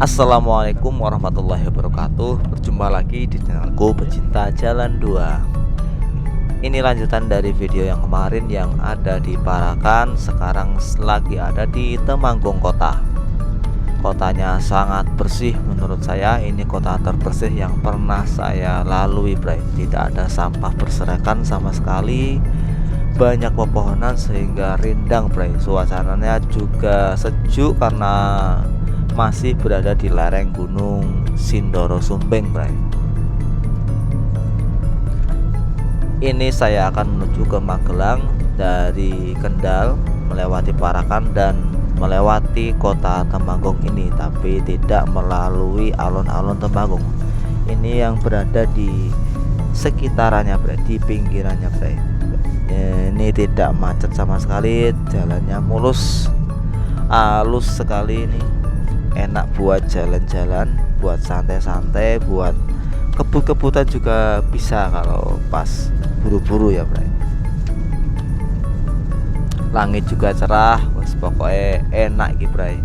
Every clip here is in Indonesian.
Assalamualaikum warahmatullahi wabarakatuh. Berjumpa lagi di channelku Pecinta Jalan 2. Ini lanjutan dari video yang kemarin yang ada di Parakan. Sekarang lagi ada di Temanggung kota. Kotanya sangat bersih menurut saya. Ini kota terbersih yang pernah saya lalui, bray. Tidak ada sampah berserakan sama sekali. Banyak pepohonan sehingga rindang, bray. Suasananya juga sejuk karena masih berada di lereng Gunung Sindoro Sumbing, bray. Ini saya akan menuju ke Magelang dari Kendal, melewati Parakan dan melewati kota Temanggung ini, tapi tidak melalui alun-alun Temanggung. Ini yang berada di sekitarannya, bray, di pinggirannya, bray. Ini tidak macet sama sekali, jalannya mulus, halus sekali. Ini enak buat jalan-jalan, buat santai-santai, buat kebut-kebutan juga bisa kalau pas buru-buru ya, bray. Langit juga cerah, pokoknya enak gitu, bray.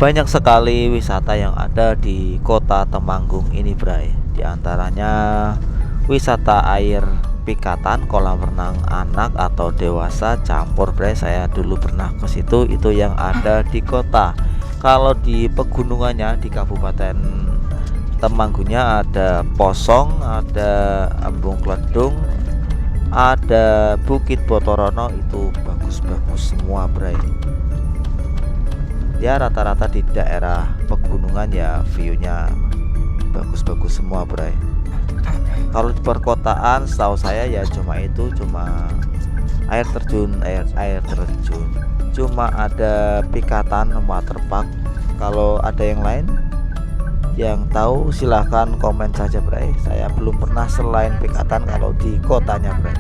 Banyak sekali wisata yang ada di kota Temanggung ini, bray. Di antaranya wisata air pikatan, kolam renang anak atau dewasa campur, bray. Saya dulu pernah ke situ, itu yang ada di kota. Kalau di pegunungannya di Kabupaten Temanggungnya ada Posong, ada Embung Kledung, ada Bukit Botorono, itu bagus-bagus semua, bray. Ya rata-rata di daerah pegunungan ya view-nya bagus-bagus semua, bray. Kalau di perkotaan setahu saya ya cuma air terjun, cuma ada pikatan waterpark. Kalau ada yang lain yang tahu silahkan komen saja, bray. Saya belum pernah selain pikatan kalau di kotanya, bray.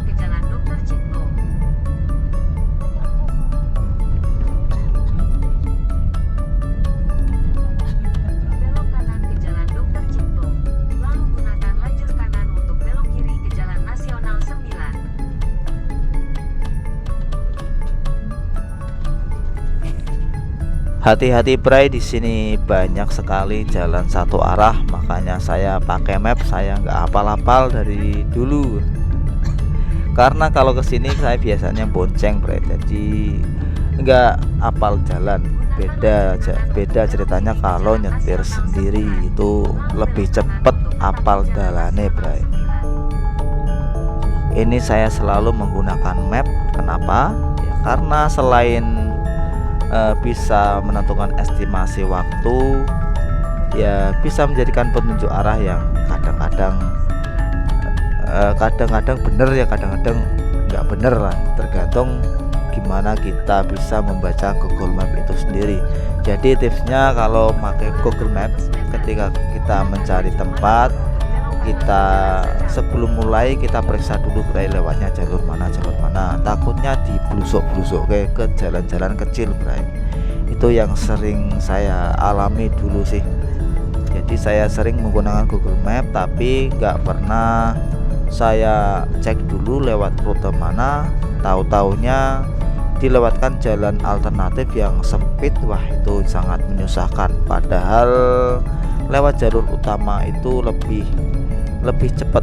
Hati-hati, bray, di sini banyak sekali jalan satu arah, makanya saya pakai map. Saya nggak hafal-hafal dari dulu, karena kalau kesini saya biasanya bonceng, bray, jadi nggak hafal jalan. Beda ceritanya kalau nyetir sendiri, itu lebih cepet hafal dalane, bray. Ini saya selalu menggunakan map. Kenapa? Ya, karena selain bisa menentukan estimasi waktu, ya bisa menjadikan petunjuk arah yang kadang-kadang bener ya, kadang-kadang nggak bener lah, tergantung gimana kita bisa membaca Google Map itu sendiri. Jadi tipsnya kalau pakai Google Map, ketika kita mencari tempat, kita sebelum mulai kita periksa dulu, bray, lewatnya jalur mana, takutnya diblusuk-blusuk ke jalan-jalan kecil, bray. Itu yang sering saya alami dulu sih. Jadi saya sering menggunakan Google Map, tapi nggak pernah saya cek dulu lewat rute mana. Tahu-taunya dilewatkan jalan alternatif yang sempit. Wah, itu sangat menyusahkan, padahal lewat jalur utama itu lebih cepat.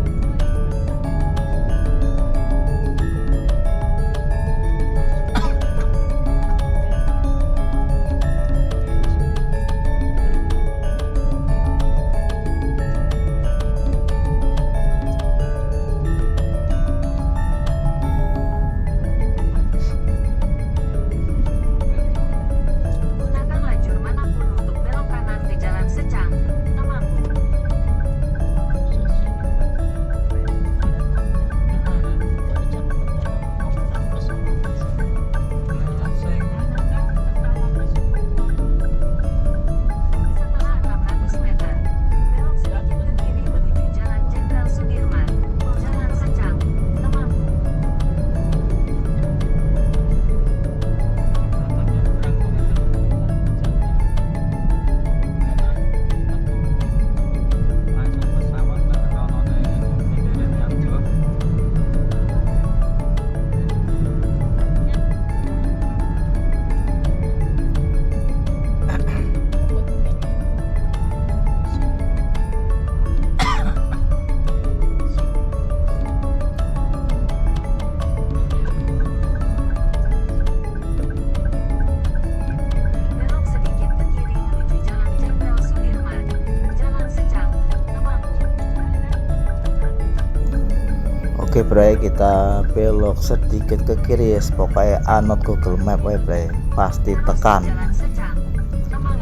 Oke bray, kita belok sedikit ke kiri ya, pokoknya anot Google Map ya bray, pasti tekan.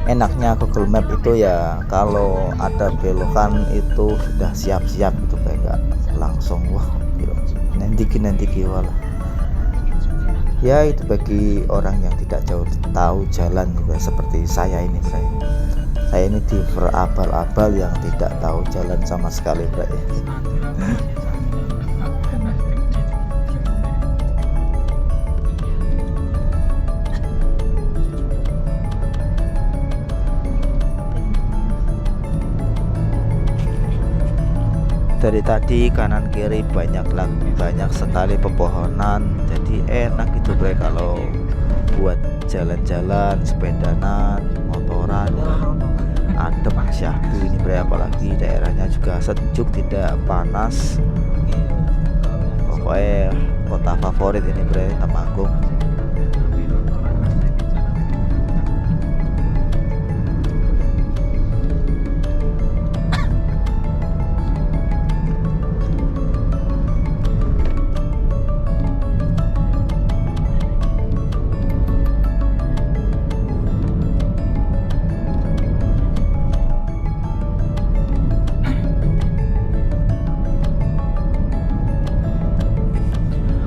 Enaknya Google Map itu ya kalau ada belokan itu sudah siap-siap gitu bray, nggak langsung wah nanti walah. Ya itu bagi orang yang tidak jauh tahu jalan bray, seperti saya ini bray. Saya ini diver abal-abal yang tidak tahu jalan sama sekali bray. Dari tadi kanan kiri banyak sekali pepohonan, jadi enak gitu bray kalau buat jalan-jalan, sepedanan, motoran, adem syahdu ini bray. Apalagi daerahnya juga sejuk, tidak panas, pokoknya kota favorit ini bray, Temanggung.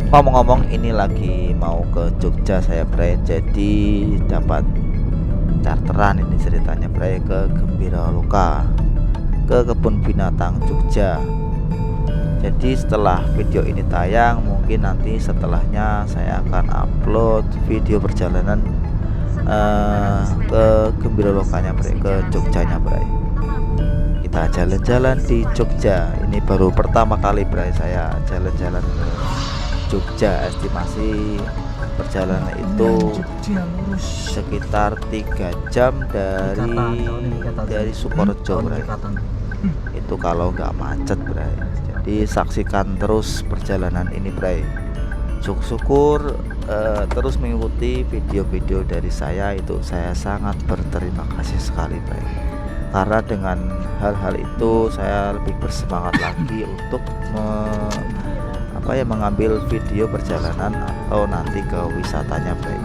Ngomong-ngomong ini lagi mau ke Jogja saya bray, jadi dapat charteran ini ceritanya bray, ke Gembira Loka, ke kebun binatang Jogja. Jadi setelah video ini tayang, mungkin nanti setelahnya saya akan upload video perjalanan ke Gembira Lokanya bray, ke Jogjanya bray. Kita jalan-jalan di Jogja, ini baru pertama kali bray saya jalan-jalan ke Jogja. Estimasi perjalanan itu sekitar 3 jam dari Sukorejo bray. Itu kalau nggak macet bray. Jadi saksikan terus perjalanan ini bray. Syukur terus mengikuti video-video dari saya, itu saya sangat berterima kasih sekali bray. Karena dengan hal-hal itu saya lebih bersemangat lagi untuk mengambil video perjalanan atau nanti ke wisatanya bray.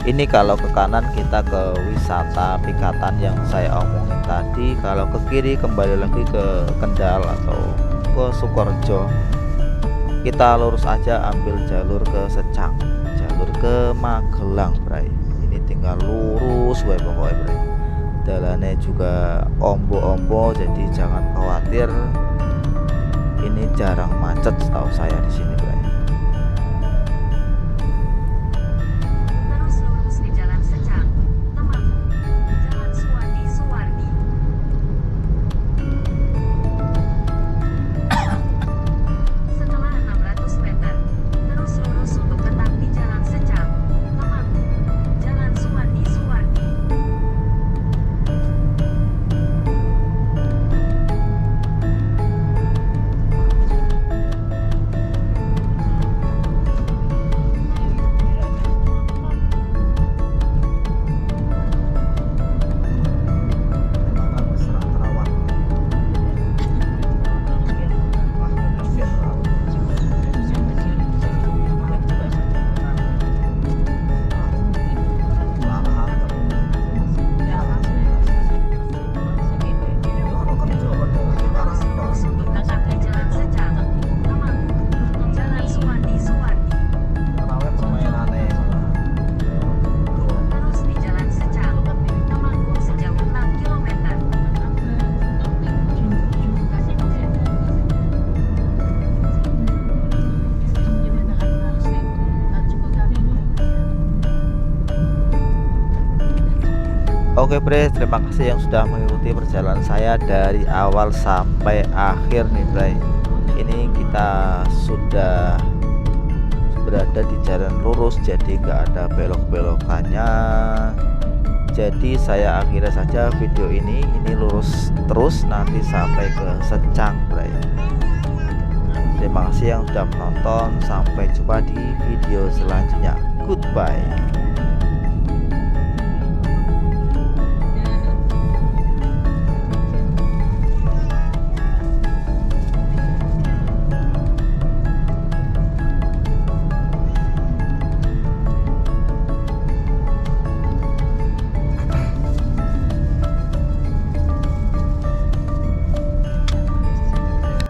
Ini kalau ke kanan kita ke wisata Pikatan yang saya omongin tadi, kalau ke kiri kembali lagi ke Kendal atau ke Sukorejo. Kita lurus aja, ambil jalur ke Secang, jalur ke Magelang bray. Ini tinggal lurus wae pokoknya bray. Jalannya juga ombo-ombo, jadi jangan khawatir. Ini jarang macet setahu saya di sini bray. Oke bre, terima kasih yang sudah mengikuti perjalanan saya dari awal sampai akhir nih bre. Ini kita sudah berada di jalan lurus, jadi nggak ada belok-belokannya. Jadi saya akhirnya saja video ini lurus terus nanti sampai ke Secang Bray. Terima kasih yang sudah menonton, sampai jumpa di video selanjutnya. Goodbye.